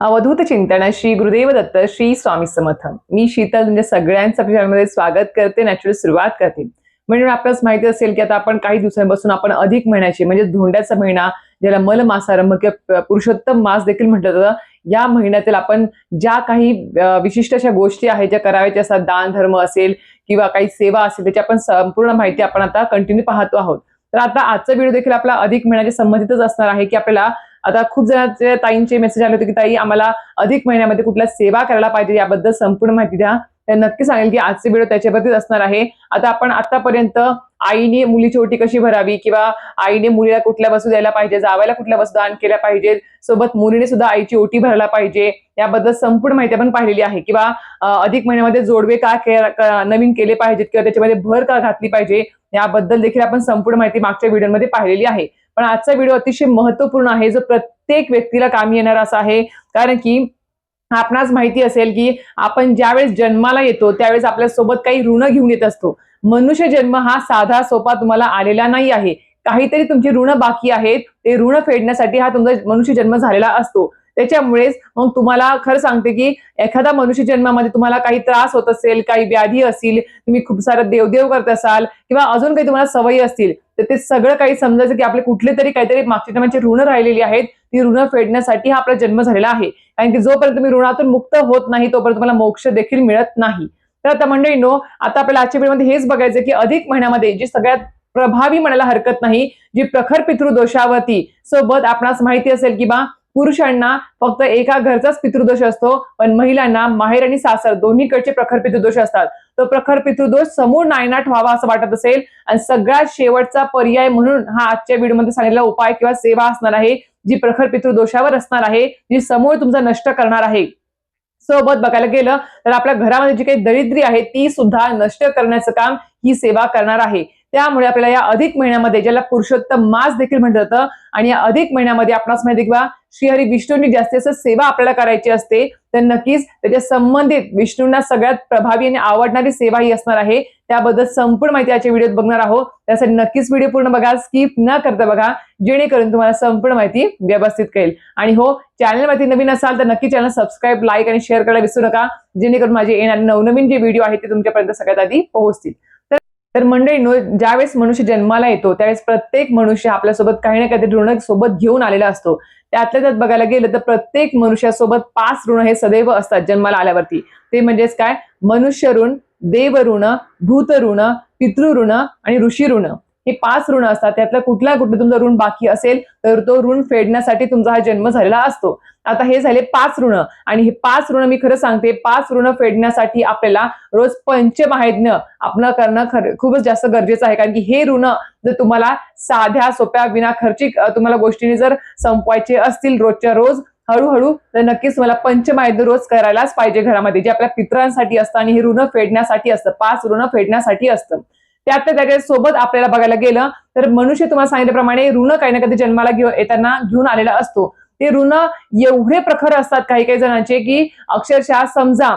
अवधूत चिंतन श्री गुरुदेव दत्त श्री स्वामी समर्थ. मी शीतल तुमच्या सगळ्यांचं आपल्या चॅनलमध्ये स्वागत करते. नॅचरल सुरुवात करते. म्हणजे आपल्याला माहिती असेल की आता आपण काही दिवसांपासून आपण अधिक महिन्याची म्हणजे धोंड्याचा महिना, ज्याला मल मासारंभ किंवा पुरुषोत्तम मास देखील म्हटलं जातं, या महिन्यातील आपण ज्या काही विशिष्ट अशा गोष्टी आहेत ज्या करायच्या असतात, दान धर्म असेल किंवा काही सेवा असेल, त्याची आपण संपूर्ण माहिती आपण आता कंटिन्यू पाहतो आहोत. तर आता आजचा व्हिडिओ देखील आपला अधिक महिन्याच्या संबंधितच असणार आहे की आपल्याला आता खूप जणांचे ताईंचे मेसेज आले होते की ताई आम्हाला अधिक महिन्यामध्ये कुठल्या सेवा करायला पाहिजे याबद्दल संपूर्ण माहिती द्या. तर नक्की सांगेल की आजचे व्हिडिओ त्याच्याबद्दल असणार आहे. आता आपण आतापर्यंत आईने मुलीची ओटी कशी भरावी किंवा आईने मुलीला कुठल्या वस्तू द्यायला पाहिजे, जावयाला कुठल्या वस्तू दान केल्या पाहिजे, सोबत मुलीने सुद्धा आईची ओटी भरायला पाहिजे, याबद्दल संपूर्ण माहिती आपण पाहिलेली आहे. किंवा अधिक महिन्यामध्ये जोडवे का नवीन केले पाहिजेत किंवा त्याच्यामध्ये भर का घातली पाहिजे, याबद्दल देखील आपण संपूर्ण माहिती मागच्या व्हिडिओमध्ये पाहिलेली आहे. पण आजचा व्हिडिओ अतिशय महत्वपूर्ण आहे, जो प्रत्येक व्यक्तीला कामी येणार असा आहे. कारण की आपणास माहिती असेल की आपण ज्यावेळेस जन्माला येतो त्यावेळेस आपल्या सोबत काही ऋण घेऊन येत असतो. मनुष्य जन्म हा साधा सोपा तुम्हाला आलेला नाही आहे. काहीतरी तुमची ऋण बाकी आहेत, ते ऋण फेडण्यासाठी हा तुमचा मनुष्य जन्म झालेला असतो. त्याच्यामुळेच मग तुम्हाला खरं सांगते की एखादा मनुष्य जन्मामध्ये तुम्हाला काही त्रास होत असेल, काही व्याधी असतील, तुम्ही खूप सारं देवदेव करत असाल किंवा अजून काही तुम्हाला सवयी असतील, तर ते सगळं काही समजायचं की आपले कुठले तरी काहीतरी मागच्या जन्माची ऋण राहिलेली आहेत, ती ऋण फेडण्यासाठी हा आपला जन्म झालेला आहे. कारण की जोपर्यंत तुम्ही ऋणातून मुक्त होत नाही तोपर्यंत तुम्हाला मोक्ष देखील मिळत नाही. तर आता मंडळींनो, आता आपल्याला आजच्या व्हिडिओमध्ये हेच बघायचं की अधिक महिन्यामध्ये जी सगळ्यात प्रभावी म्हणायला हरकत नाही, जी प्रखर पितृदोषावरती सोबत आपणास माहिती असेल की बा पुरुषांना फक्त एका घरचाच पितृदोष असतो, पण महिलांना माहेर आणि सासर दोन्हीकडचे प्रखर पितृदोष असतात. तो प्रखर पितृदोष समूळ नायनाट व्हावा असं वाटत असेल आणि सगळ्यात शेवटचा पर्याय म्हणून हा आजच्या व्हिडिओमध्ये सांगितलेला उपाय किंवा सेवा असणार आहे, जी प्रखर पितृदोषावर असणार आहे, जी समूळ तुमचा नष्ट करणार आहे. सोबत बघायला गेलं तर आपल्या घरामध्ये जी काही दरिद्री आहे ती सुद्धा नष्ट करण्याचं काम ही सेवा करणार आहे. त्यामुळे आपल्याला या अधिक महिन्यामध्ये, ज्याला पुरुषोत्तम मास देखील म्हटलं जातं, आणि या अधिक महिन्यामध्ये आपणास माहिती किंवा श्रीहरी विष्णूंनी जास्तीत जास्त सेवा आपल्याला करायची असते, तर नक्कीच त्याच्या संबंधित विष्णूंना सगळ्यात प्रभावी आणि आवडणारी सेवा ही असणार आहे. त्याबद्दल संपूर्ण माहिती आजच्या व्हिडिओत बघणार आहोत. त्यासाठी नक्कीच व्हिडिओ पूर्ण बघा, स्किप न करता बघा, जेणेकरून तुम्हाला संपूर्ण माहिती व्यवस्थित कळेल. आणि हो, चॅनलवरती नवीन असाल तर नक्की चॅनल सबस्क्राईब, लाईक आणि शेअर करायला विसरू नका, जेणेकरून माझे येणारे नवनवीन जे व्हिडिओ आहेत ते तुमच्यापर्यंत सगळ्यात आधी पोहोचतील. तर मंडळींनो, ज्यावेळेस मनुष्य जन्माला येतो त्यावेळेस प्रत्येक मनुष्य आपल्यासोबत काही ना काहीतरी ऋण सोबत घेऊन आलेला असतो. त्यातल्या त्यात बघायला गेलं तर प्रत्येक मनुष्यासोबत 5 ऋण हे सदैव असतात जन्माला आल्यावरती. ते म्हणजेच काय? मनुष्य ऋण, देव ऋण, भूत ऋण, पितृ ऋण आणि ऋषी ऋण. हे 5 ऋण असतात. त्यातलं कुठलं तुमचं ऋण बाकी असेल तर तो ऋण फेडण्यासाठी तुमचा हा जन्म झालेला असतो. आता हे झाले 5 ऋण, आणि हे 5 ऋण मी खरं सांगते, 5 ऋण फेडण्यासाठी आपल्याला रोज पंचमहायज्ञ आपण करणं खूपच जास्त गरजेचं आहे. कारण की हे ऋण जर तुम्हाला साध्या सोप्या विना खर्चिक तुम्हाला गोष्टींनी जर संपवायचे असतील रोजच्या रोज हळूहळू, तर नक्कीच मला पंचमहायज्ञ रोज करायलाच पाहिजे घरामध्ये, जे आपल्या पितरांसाठी असतं आणि हे ऋण फेडण्यासाठी असतं. 5 ऋण फेडण्यासाठी असतं. त्याच्यासोबत आपल्याला बघायला गेलं तर मनुष्य तुम्हाला सांगितल्याप्रमाणे ऋण काही ना कधी जन्माला येताना घेऊन आलेला असतो. ते ऋण एवढे प्रखर असतात काही काही जणांचे की अक्षरशः समजा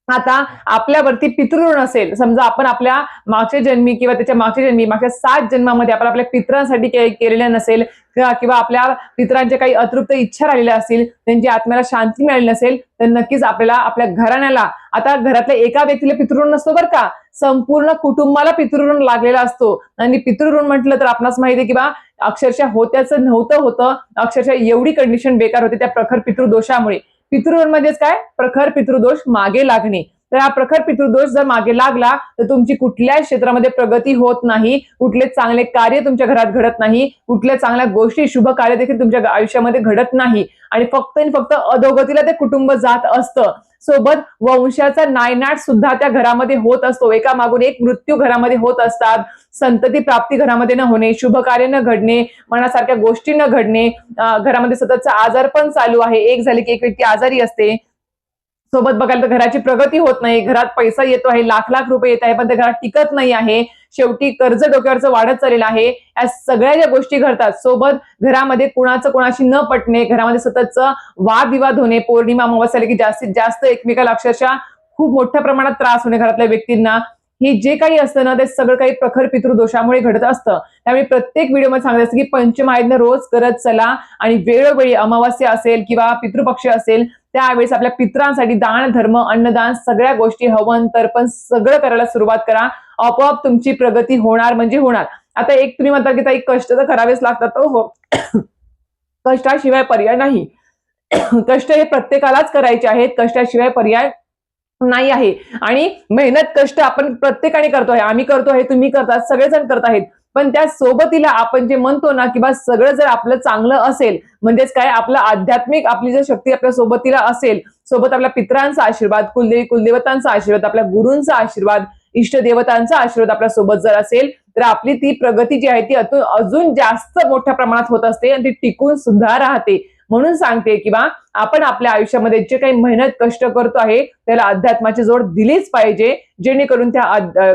आता आपल्यावरती पितृऋण असेल, समजा आपण आपल्या मागच्या जन्मी किंवा त्याच्या मागच्या जन्मी मागच्या 7 जन्मामध्ये आपण आपल्या पितरांसाठी केलेलं नसेल किंवा आपल्या पितरांच्या काही अतृप्त इच्छा राहिलेल्या असतील, त्यांची आत्म्याला शांती मिळाली नसेल, तर नक्कीच आपल्याला आपल्या घराण्याला, आता घरातल्या एका व्यक्तीला पितृऋण नसतो बरं का, संपूर्ण कुटुंबाला पितृऋण लागलेला असतो. आणि पितृऋण म्हटलं तर आपणास माहिती आहे की बा अक्षरशः होत्याचं नव्हतं होतं, अक्षरशः एवढी कंडिशन बेकार होते त्या प्रखर पितृदोषामुळे. पितृऋण म्हणजेच काय? प्रखर पितृदोष मागे लागणे. तर हा प्रखर पितृदोष जर मागे लागला तर तुमची कुठल्याच क्षेत्रामध्ये प्रगती होत नाही, कुठले चांगले कार्य तुमच्या घरात घडत नाही, कुठल्या चांगल्या गोष्टी शुभ कार्य देखील तुमच्या आयुष्यामध्ये घडत नाही, आणि फक्त अधोगतीला ते कुटुंब जात असतं. सोबत वंशाचा नायनाट सुद्धा त्या घरामध्ये होत असतो. एकामागून एक मृत्यू घरामध्ये होत असतात. संतती प्राप्ती घरामध्ये न होणे, शुभ कार्य न घडणे, मनासारख्या गोष्टी न घडणे, घरामध्ये सततचा आजार पण चालू आहे, एक झाली की एक व्यक्ती आजारी असते. सोबत बघायला तर घराची प्रगती होत नाही, घरात पैसा येतो आहे, लाख लाख रुपये येत आहे, पण ते घरात टिकत नाही आहे. शेवटी कर्ज डोक्यावरचं वाढत चाललेलं आहे. या सगळ्या ज्या गोष्टी घडतात, सोबत घरामध्ये कुणाचं कोणाशी न पटणे, घरामध्ये सततचं वादविवाद होणे, पौर्णिमा अमावस्या आली की जास्तीत जास्त एकमेकाला अक्षरशः खूप मोठ्या प्रमाणात त्रास होणे घरातल्या व्यक्तींना. हे जे काही असतं ना ते सगळं काही प्रखर पितृदोषामुळे घडत असतं. त्यामुळे प्रत्येक व्हिडिओमध्ये सांगत असतं की पंचमहायज्ञ रोज करत चला आणि वेळोवेळी अमावास्या असेल किंवा पितृपक्ष असेल त्यावेळेस आपल्या पित्रांसाठी दान धर्म अन्नदान सगळ्या गोष्टी हवन तर्पण सगळं करायला सुरुवात करा. आपोआप तुमची प्रगती होणार म्हणजे होणार. आता एक तुम्ही म्हणता की ताई कष्ट तर करावेच लागतात. हो कष्टाशिवाय पर्याय नाही. कष्ट हे प्रत्येकालाच करायचे आहेत. कष्टाशिवाय पर्याय नाही आहे. आणि मेहनत कष्ट आपण प्रत्येकाने करतोय. आम्ही करतोय, तुम्ही करतात, सगळेजण करत आहेत. पण त्या सोबतीला आपण जे म्हणतो ना की बा सगळं जर आपलं चांगलं असेल म्हणजेच काय आपलं आध्यात्मिक आपली जर शक्ती आपल्या सोबतीला असेल, सोबत आपल्या पितरांचा आशीर्वाद, कुलदेवतांचा आशीर्वाद, आपल्या गुरूंचा आशीर्वाद, इष्टदेवतांचा आशीर्वाद आपल्या सोबत जर असेल तर आपली ती प्रगती जी आहे ती अजून जास्त मोठ्या प्रमाणात होत असते आणि ती टिकून सुद्धा राहते. म्हणून सांगते की बा आपण आपल्या आयुष्यामध्ये जे काही मेहनत कष्ट करतो आहे त्याला अध्यात्माची जोड दिलीच पाहिजे, जेणेकरून त्या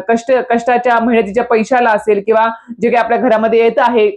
कष्टाच्या मेहनतीच्या पैशाला असेल किंवा जे काही आपल्या घरामध्ये येत आहे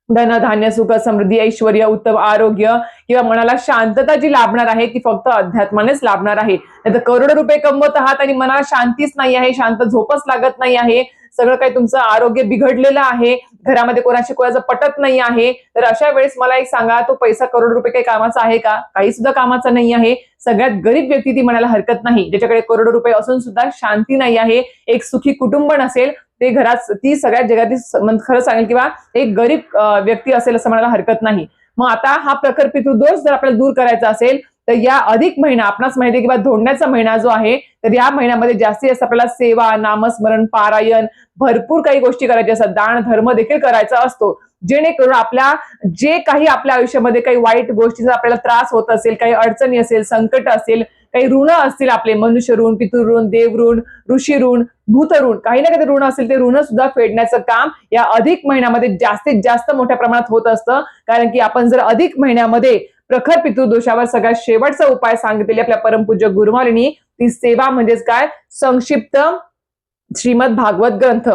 धन धान्य सुख समृद्धी ऐश्वर्य उत्तम आरोग्य किंवा मनाला शांतता जी लाभणार आहे ती फक्त अध्यात्मानेच लाभणार आहे. नाही तर करोडो रुपये कमवत आहात आणि मनाला शांतीच नाही आहे, शांत झोपच लागत नाही आहे, सगळं काही तुमचं आरोग्य बिघडलेलं आहे, घरामध्ये कोणाचं पटत नाही आहे, तर अशा वेळेस मला एक सांगा तो पैसा करोड रुपये काही कामाचा आहे का? काही सुद्धा कामाचा नाही आहे. सगळ्यात गरीब व्यक्ती ती म्हणायला हरकत नाही ज्याच्याकडे करोडो रुपये असून सुद्धा शांती नाही आहे, एक सुखी कुटुंब नसेल ते घरात ती सगळ्यात जगातील खरं सांगेल किंवा एक गरीब व्यक्ती असेल असं म्हणायला हरकत नाही. मग आता हा प्रखर पितृदोष जर आपल्याला दूर करायचा असेल तर या अधिक महिना आपणास माहिती आहे किंवा धोंड्याचा महिना जो आहे तर या महिन्यामध्ये जास्तीत जास्त आपल्याला सेवा नामस्मरण पारायण भरपूर काही गोष्टी करायच्या असतात, दान धर्म देखील करायचा असतो, जेणेकरून आपल्या जे काही आपल्या आयुष्यामध्ये काही वाईट गोष्टींचा आपल्याला त्रास होत असेल, काही अडचणी असेल, संकट असेल, काही ऋण असतील आपले मनुष्य ऋण, पितृ ऋण, देव ऋण, ऋषी ऋण, भूत ऋण, काही ना काही ऋण असेल ते ऋण सुद्धा फेडण्याचं काम या अधिक महिन्यामध्ये जास्तीत जास्त मोठ्या प्रमाणात होत असतं. कारण की आपण जर अधिक महिन्यामध्ये प्रखर पितृदोषावर सगळ्यात शेवटचा उपाय सांगितलेले आपल्या परमपूज्य गुरुमालिनी ती सेवा म्हणजेच काय संक्षिप्त श्रीमद भागवत ग्रंथ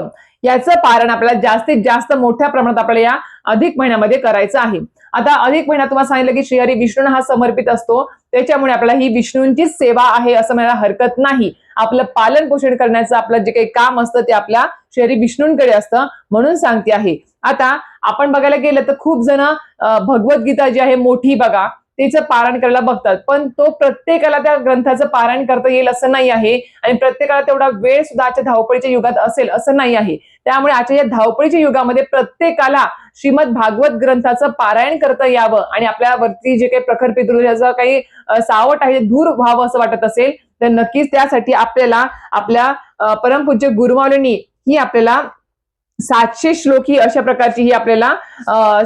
याचं पारण आपल्याला जास्तीत जास्त मोठ्या प्रमाणात आपल्याला या अधिक महिन्यामध्ये करायचं आहे. आता अधिक महिना तुम्हाला सांगितलं की श्रीहरी विष्णूंना हा समर्पित असतो, त्याच्यामुळे आपल्याला ही विष्णूंचीच सेवा आहे असं म्हणायला हरकत नाही. आपलं पालन पोषण करण्याचं आपलं जे काही काम असतं ते आपल्या श्रीहरी विष्णूंकडे असतं, म्हणून सांगते आहे. आता आपण बघायला गेलं तर खूप जण भगवद्गीता जी आहे मोठी बघा तिचं पारायण करायला बघतात, पण तो प्रत्येकाला त्या ग्रंथाचं पारायण करता येईल असं नाही आहे आणि प्रत्येकाला तेवढा वेळ सुद्धा आजच्या धावपळीच्या युगात असेल असं नाही आहे. त्यामुळे आजच्या या धावपळीच्या युगामध्ये प्रत्येकाला श्रीमद भागवत ग्रंथाचं पारायण करता यावं आणि आपल्यावरती जे काही प्रखर पितृदोषाचं काही सावट आहे दूर व्हावं असं वाटत असेल तर नक्कीच त्यासाठी आपल्याला आपल्या परमपूज्य गुरुमाऊलींनी ही आपल्याला 700 श्लोक ही अशा प्रकारची ही आपल्याला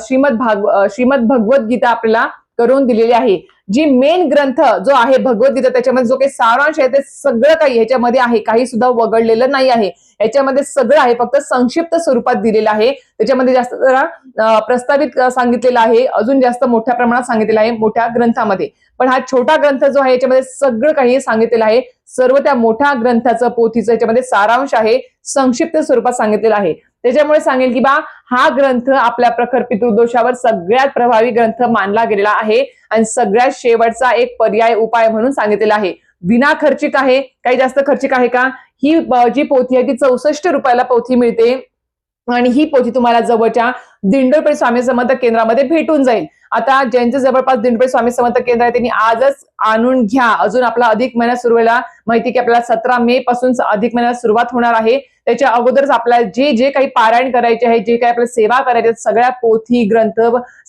श्रीमद भगवद्गीता आपल्याला करून दिलेली आहे. जी मेन ग्रंथ जो आहे भगवद्गीता त्याच्यामध्ये जो काही सारांश आहे ते सगळं काही ह्याच्यामध्ये आहे, काही सुद्धा वगळलेलं नाही आहे. याच्यामध्ये सगळं आहे, फक्त संक्षिप्त स्वरूपात दिलेलं आहे. त्याच्यामध्ये जास्त जरा प्रस्तावित सांगितलेलं आहे, अजून जास्त मोठ्या प्रमाणात सांगितलेलं आहे मोठ्या ग्रंथामध्ये. पण हा छोटा ग्रंथ जो आहे याच्यामध्ये सगळं काही सांगितलेलं आहे. सर्व त्या मोठ्या ग्रंथाचं पोथीचं याच्यामध्ये सारांश आहे, संक्षिप्त स्वरूपात सांगितलेलं आहे. त्याच्यामुळे सांगेल की बा हा ग्रंथ आपल्या प्रखर पितृदोषावर सगळ्यात प्रभावी ग्रंथ मानला गेलेला आहे आणि सगळ्यात शेवटचा एक पर्याय उपाय म्हणून सांगितलेला आहे. विना खर्चिक आहे, काही जास्त खर्चिक आहे का? ही जी पोथी आहे ती 64 रुपयाला पोथी मिळते आणि ही पोथी तुम्हाला जवळच्या दिंडोरपेठ स्वामी समर्थ केंद्रामध्ये भेटून जाईल. आता ज्यांचं जवळपास दिंडोरपेठ स्वामी समर्थ केंद्र आहे त्यांनी आजच आणून घ्या. अजून आपला अधिक महिना सुरू व्हायला माहिती की आपल्याला 17 मे पासून अधिक महिन्याला सुरुवात होणार आहे. त्याच्या अगोदरच आपल्याला जे जे काही पारायण करायचे आहे, जे काही आपल्याला सेवा करायची सगळ्या पोथी ग्रंथ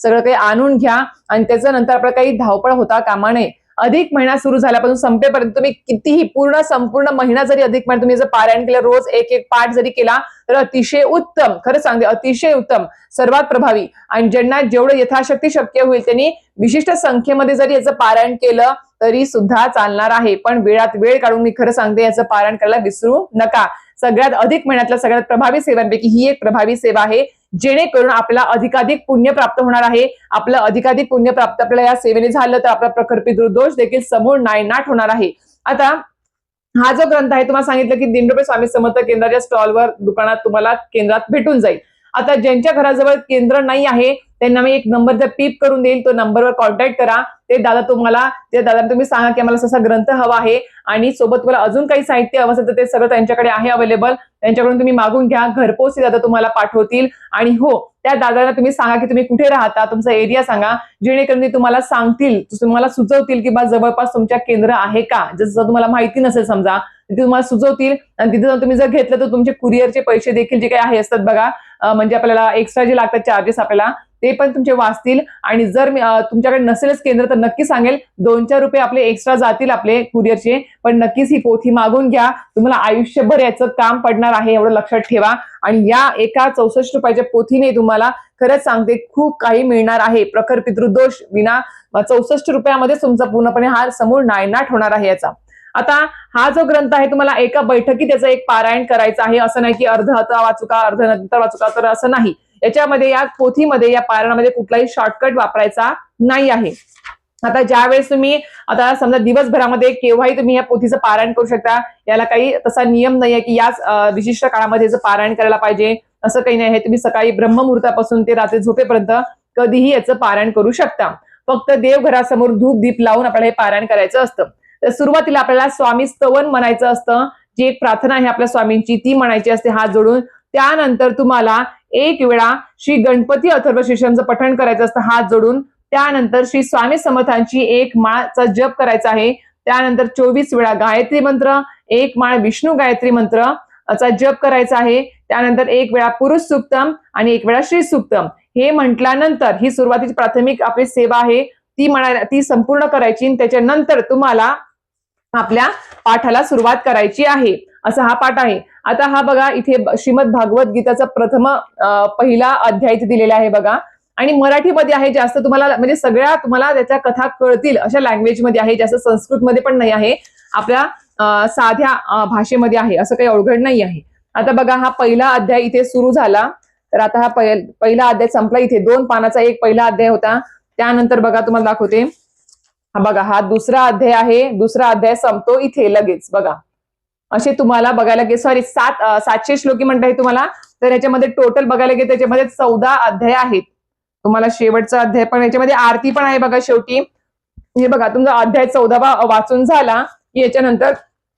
सगळं काही आणून घ्या आणि त्याच्यानंतर आपल्याला काही धावपळ होता कामा नये. अधिक महिना सुरू झाल्यापासून संपेपर्यंत तुम्ही कितीही संपूर्ण महिना जरी अधिक महिना तुम्ही जर पारायण केलं, रोज एक एक पाठ जरी केला तर अतिशय उत्तम, खरं सांगते अतिशय उत्तम, सर्वात प्रभावी. आणि ज्यांना जेवढं यथाशक्ती शक्य होईल त्यांनी विशिष्ट संख्येमध्ये जरी याचं पारायण केलं तरी सुद्धा चालणार आहे. पण वेळात वेळ काढून मी खरं सांगते याचं पारायण करायला विसरू नका. सगळ्यात अधिक महिन्यातल्या सगळ्यात प्रभावी सेवांपैकी ही एक प्रभावी सेवा आहे, जेणेकरून आपल्याला अधिकाधिक पुण्य प्राप्त होणार आहे. आपलं अधिकाधिक पुण्य प्राप्त आपल्याला या सेवेने झालं तर आपला प्रखर पितृदोष देखील समूळ नायनाट होणार आहे. आता हा जो ग्रंथ आहे तुम्हाला सांगितलं की दिंडोरपेठ स्वामी समर्थ केंद्राच्या स्टॉलवर दुकानात तुम्हाला केंद्रात भेटून जाईल. आता ज्यांच्या घराजवळ केंद्र नाही आहे त्यांना मी एक नंबर पीप करून देईल, तो नंबरवर कॉन्टॅक्ट करा. ते दादा तुम्ही सांगा की आम्हाला तसा ग्रंथ हवा आहे आणि सोबत तुम्हाला अजून काही साहित्य हवं असेल तर ते सगळं त्यांच्याकडे आहे अवेलेबल. त्यांच्याकडून तुम्ही मागून घ्या, घरपोच दादा तुम्हाला पाठवतील. आणि हो, त्या दादाला तुम्ही सांगा की तुम्ही कुठे राहता, तुमचा एरिया सांगा, जेणेकरून ते तुम्हाला सांगतील, तुम्हाला सुचवतील की बा जवळपास तुमच्या केंद्र आहे का. जसं तुम्हाला माहिती नसेल समजा, ते तुम्हाला सुचवतील आणि तिथे जाऊन तुम्ही जर घेतलं तर तुमचे कुरिअरचे पैसे देखील जे काही आहे असतात बघा, म्हणजे आपल्याला एक्स्ट्रा जे लागतात चार्जेस आपल्याला ते पण तुमचे वाचतील. आणि जर तुमच्याकडे नसेलच केंद्र तर नक्की सांगेल, 2-4 रुपये आपले एक्स्ट्रा जातील आपले कुरिअरचे, पण नक्कीच ही पोथी मागून घ्या. तुम्हाला आयुष्यभर याचं काम पडणार आहे, एवढं लक्षात ठेवा. आणि या एका 64 रुपयाच्या पोथीने तुम्हाला खरंच सांगते खूप काही मिळणार आहे. प्रखर पितृदोष विना 64 रुपयामध्ये तुमचा पूर्णपणे हा समूळ नायनाट होणार आहे याचा. आता हा जो ग्रंथ आहे तुम्हाला एका बैठकीत त्याचं एक पारायण करायचं आहे. असं नाही की अर्ध आता वाचू का, अर्ध नंतर वाचू का, तर असं नाही. याच्यामध्ये, या पोथीमध्ये, या पारायणामध्ये कुठलाही शॉर्टकट वापरायचा नाही आहे. आता ज्या वेळेस तुम्ही आता समजा दिवसभरामध्ये केव्हाही तुम्ही या पोथीचं पारायण करू शकता. याला काही तसा नियम नाहीये की याच विशिष्ट काळामध्ये याचं पारायण करायला पाहिजे, असं काही नाही. तुम्ही सकाळी ब्रह्ममुहूर्तापासून ते रात्री झोपेपर्यंत कधीही याचं पारायण करू शकता. फक्त देवघरासमोर धूप दीप लावून आपल्याला हे पारायण करायचं असतं. तर सुरुवातीला आपल्याला स्वामी स्तवन म्हणायचं असतं, जी एक प्रार्थना आहे आपल्या स्वामींची ती म्हणायची असते हात जोडून. त्यानंतर तुम्हाला एक वेळा श्री गणपती अथर्व शीर्षांचं पठण करायचं असतं हात जोडून. त्यानंतर श्री स्वामी समर्थांची एक माळचा जप करायचा आहे. त्यानंतर 24 वेळा गायत्री मंत्र, एक माळ विष्णू गायत्री मंत्रचा जप करायचा आहे. त्यानंतर एक वेळा पुरुष सूक्तम आणि एक वेळा श्री सूक्तम. हे म्हटल्यानंतर ही सुरुवातीची प्राथमिक आपली सेवा आहे ती संपूर्ण करायची. त्याच्यानंतर तुम्हाला आपल्या पाठाला सुरुवात करायची आहे. असा हा पाठ आहे. आता हा बघा, इथे श्रीमद भागवत गीताचा पहिला अध्याय इथे दिलेला आहे बघा. आणि मराठीमध्ये आहे. जास्त तुम्हाला म्हणजे सगळ्या तुम्हाला त्याच्या कथा कळतील अशा लँग्वेजमध्ये आहे. जास्त संस्कृतमध्ये पण नाही आहे, आपल्या साध्या भाषेमध्ये आहे. असं काही अवघड नाही आहे. आता बघा, हा पहिला अध्याय इथे सुरू झाला. तर आता हा पहिला अध्याय संपला. इथे 2 पानाचा एक पहिला अध्याय होता. त्यानंतर बघा तुम्हाला दाखवते, हा बघा, हा दुसरा अध्याय आहे. दुसरा अध्याय संपतो इथे लगेच बघा. असे तुम्हाला बघायला गेले 700 श्लोकी म्हणताय तुम्हाला. तर याच्यामध्ये टोटल बघायला गेले त्याच्यामध्ये 14 अध्याय आहेत. तुम्हाला शेवटचा अध्याय पण, याच्यामध्ये आरती पण आहे बघा शेवटी. हे बघा, तुमचा अध्याय 14वा वाचून झाला की याच्यानंतर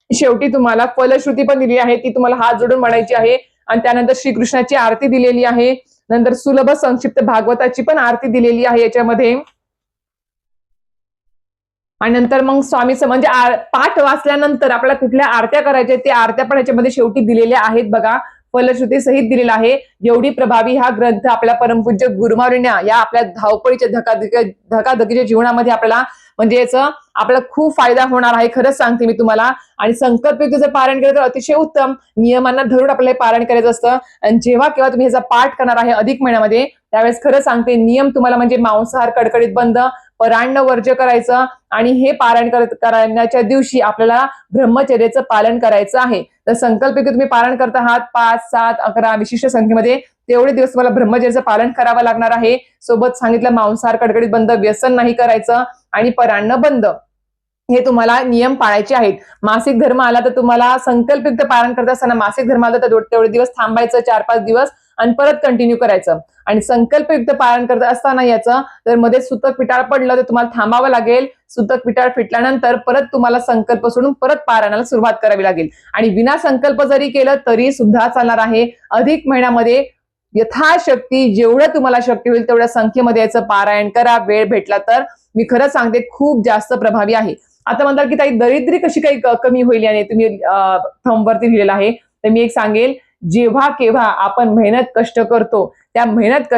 शेवटी तुम्हाला फलश्रुती पण दिली आहे, ती तुम्हाला हात जोडून म्हणायची आहे. आणि त्यानंतर श्रीकृष्णाची आरती दिलेली आहे. नंतर सुलभ संक्षिप्त भागवताची पण आरती दिलेली आहे याच्यामध्ये. आणि नंतर मग स्वामीचं म्हणजे पाठ वाचल्यानंतर आपल्याला कुठल्या आरत्या करायच्या ते आरत्या पण याच्यामध्ये शेवटी दिलेल्या आहेत बघा. फलश्रुती सहित दिलेला आहे. एवढी प्रभावी हा ग्रंथ आपल्या परमपूज्य गुरुमाऊलींना या आपल्या धावपळीच्या धकाधकीच्या जीवनामध्ये आपल्याला म्हणजे याचा आपल्याला खूप फायदा होणार आहे. खरंच सांगते मी तुम्हाला. आणि संकल्पयुक्त जर पारायण केलं तर अतिशय उत्तम. नियमांना धरून आपल्याला पारायण करायचं असतं. आणि जेव्हा केव्हा तुम्ही ह्याचा पाठ करणार आहे अधिक महिन्यामध्ये, त्यावेळेस खरं सांगते नियम तुम्हाला म्हणजे मांसाहार कडकडीत बंद, परान्न वर्ज्य करायचं. आणि हे पारायण करण्याच्या दिवशी आपल्याला ब्रह्मचर्याचं पालन करायचं आहे. तर संकल्पित तुम्ही पारायण करता आहात 5, 7, 11 विशिष्ट संख्येमध्ये, तेवढे दिवस तुम्हाला ब्रह्मचर्याचं पालन करावं लागणार आहे. सोबत सांगितलं मांसाहार कडकडीत बंद, व्यसन नाही करायचं आणि परान्न बंद, हे तुम्हाला नियम पाळायचे आहेत. मासिक धर्म आला तर तुम्हाला संकल्पयुक्त पारायण करत असताना मासिक धर्म आला तर तेवढे दिवस थांबायचं 4-5 दिवस आणि परत कंटिन्यू करायचं. आणि संकल्पयुक्त पारायण करत असताना याचं जर मध्ये सुतक पिटाळ पडलं तर तुम्हाला थांबावं लागेल. सुतक पिटाळ फिटल्यानंतर परत तुम्हाला संकल्प सोडून परत पारायणाला सुरुवात करावी लागेल. आणि विना संकल्प जरी केलं तरी सुद्धा चालणार आहे. अधिक महिन्यामध्ये यथाशक्ती जेवढं तुम्हाला शक्य होईल तेवढ्या संख्येमध्ये याचं पारायण करा. वेळ भेटला तर मी खरं सांगते खूप जास्त प्रभावी आहे. आता म्हणतात की ताई दरिद्री कशी काही कमी होईल याने, तुम्ही थंबवरती लिहिलेलं आहे. तर मी एक सांगेल, जेव्हा केव्हा आपण मेहनत कष्ट करतो त्या मेहनत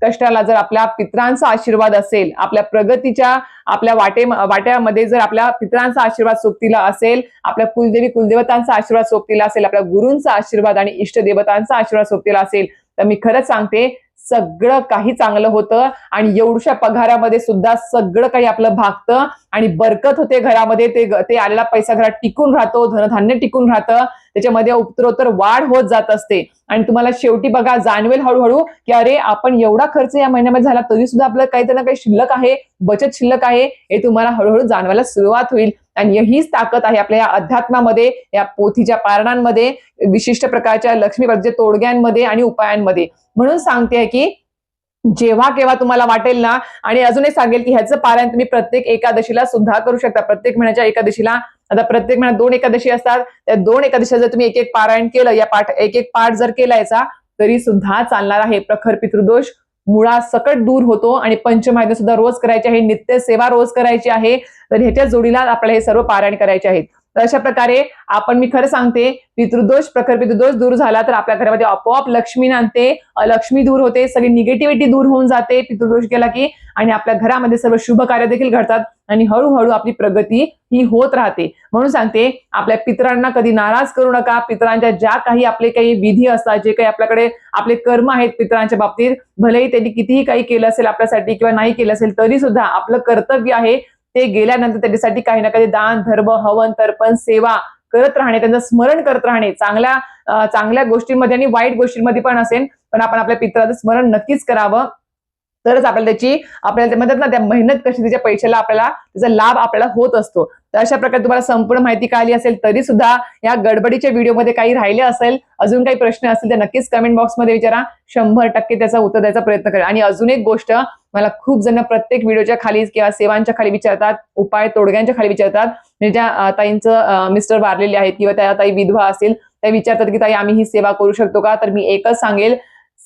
कष्टाला जर आपल्या पितरांचा आशीर्वाद असेल, आपल्या प्रगतीच्या आपल्या वाट्यामध्ये जर आपल्या पितरांचा आशीर्वाद सोबतीला असेल, आपल्या कुलदेवतांचा आशीर्वाद सोबतीला असेल, आपल्या गुरूंचा आशीर्वाद आणि इष्टदेवतांचा आशीर्वाद सोबतीला असेल, तर मी खरंच सांगते सगळं काही चांगलं होतं. आणि एवढ्या पगारामध्ये सुद्धा सगळं काही आपलं भागतं आणि बरकत होते घरामध्ये. ते आलेला पैसा घरात टिकून राहतो, धनधान्य टिकून राहतं. त्याच्यामध्ये उत्तरोत्तर वाढ होत जात असते आणि तुम्हाला शेवटी बघा जाणवेल हळूहळू की अरे आपण एवढा खर्च या महिन्यामध्ये झाला तरी सुद्धा आपलं काही ना काही शिल्लक आहे, बचत शिल्लक आहे, हे तुम्हाला हळूहळू जाणवायला सुरुवात होईल. आणि हीच ताकद आहे आपल्या या अध्यात्मामध्ये, या पोथीच्या पारणांमध्ये, विशिष्ट प्रकारच्या लक्ष्मी तोडग्यांमध्ये आणि उपायांमध्ये. म्हणून सांगते की जेव्हा केव्हा तुम्हाला वाटेल ना, आणि अजूनही सांगेल की ह्याचं पारायण तुम्ही प्रत्येक एकादशीला सुद्धा करू शकता. प्रत्येक महिन्याच्या एकादशीला, आता प्रत्येक महिन्यात 2 एकादशी असतात, त्या 2 एकादशीला जर तुम्ही एक एक पारायण केलं, या एक एक पाठ जर केला याचा, तरी सुद्धा चालणार आहे. प्रखर पितृदोष मुळासकट दूर होतो आणि पंचमहायज्ञ सुद्धा रोज करायचे आहे, नित्य सेवा रोज करायची आहे. तर ह्याच्या जोडीला आपल्याला हे सर्व पारायण करायचे आहेत. तर अशा प्रकारे आपण, मी खरं सांगते, पितृदोष, प्रखर पितृदोष दूर झाला तर आपल्या घरामध्ये आपोआप लक्ष्मी नांदते, लक्ष्मी दूर होते, सगळी निगेटिव्हिटी दूर होऊन जाते पितृदोष गेला की, आणि आपल्या घरामध्ये सर्व शुभ कार्य देखील घडतात आणि हळूहळू आपली प्रगती ही होत राहते. म्हणून सांगते, आपल्या पितरांना कधी नाराज करू नका. पितरांच्या ज्या काही आपले काही विधी असतात, जे काही आपल्याकडे आपले कर्म आहेत पितरांच्या बाबतीत, भलेही त्यांनी कितीही काही केलं असेल आपल्यासाठी किंवा नाही केलं असेल तरी सुद्धा आपलं कर्तव्य आहे ते गेल्यानंतर त्याच्यासाठी काही ना काही दान, धर्म, हवन, तर्पण, सेवा करत राहणे, त्यांचं स्मरण करत राहणे. चांगल्या गोष्टींमध्ये आणि वाईट गोष्टींमध्ये पण असेल, पण आपण आपल्या पितराचं स्मरण नक्कीच करावं. तरच आपल्याला म्हणतात ना, त्या मेहनत कशी तिच्या पैशाला आपल्याला त्याचा लाभ आपल्याला होत असतो. तर अशा प्रकारे तुम्हाला संपूर्ण माहिती कळाली असेल तरी सुद्धा या गडबडीच्या व्हिडिओमध्ये काही राहिले असेल, अजून काही प्रश्न असतील तर नक्कीच कमेंट बॉक्समध्ये विचारा. 100% त्याचा उत्तर द्यायचा प्रयत्न करेल. आणि अजून एक गोष्ट, मला खूप जण प्रत्येक व्हिडिओच्या खाली किंवा सेवांच्या खाली विचारतात, उपाय तोडग्यांच्या खाली विचारतात. म्हणजे ज्या ताईंचं मिस्टर वारलेले आहेत किंवा त्या ताई विधवा असतील, त्या विचारतात की ताई आम्ही ही सेवा करू शकतो का? तर मी एकच सांगेल,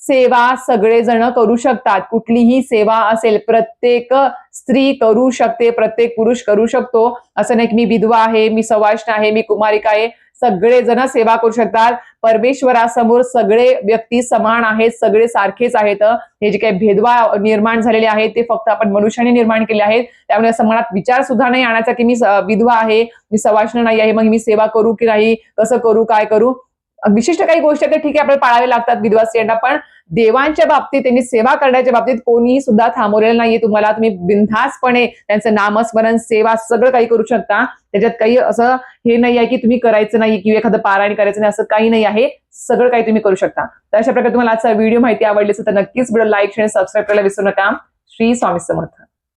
सेवा सगळेजण करू शकतात. कुठलीही सेवा असेल, प्रत्येक स्त्री करू शकते, प्रत्येक पुरुष करू शकतो. असं नाही की मी विधवा आहे, मी सवाष्ण आहे, मी कुमारिका आहे. सगळेजण सेवा करू शकतात. परमेश्वरासमोर सगळे व्यक्ती समान आहेत, सगळे सारखेच आहेत. हे जे काही भेदभाव निर्माण झालेले आहेत ते फक्त आपण मनुष्याने निर्माण केले आहेत. त्यामुळे असं मनात विचार सुद्धा नाही आणायचा की मी विधवा आहे, मी सवाष्ण नाही आहे, मग मी सेवा करू की नाही, कसं करू, काय करू. विशिष्ट काही गोष्टी आहेत ठीक आहे आपल्याला पाळावे लागतात विधवा स्त्रियांना, पण देवांच्या बाबतीत, त्यांनी सेवा करण्याच्या बाबतीत कोणीही सुद्धा थांबवलेलं नाहीये तुम्हाला. तुम्ही बिनधास्तपणे त्यांचं नामस्मरण, सेवा सगळं काही करू शकता. त्याच्यात काही असं हे नाही आहे की तुम्ही करायचं नाही किंवा एखादं पारायण करायचं नाही, असं काही नाही आहे. सगळं काही तुम्ही करू शकता. तर अशा प्रकारे तुम्हाला आजचा व्हिडिओ माहिती आवडली असेल तर नक्कीच व्हिडिओ लाईक, शेअर, सबस्क्राईब करायला विसरू नका. श्री स्वामी समर्थ.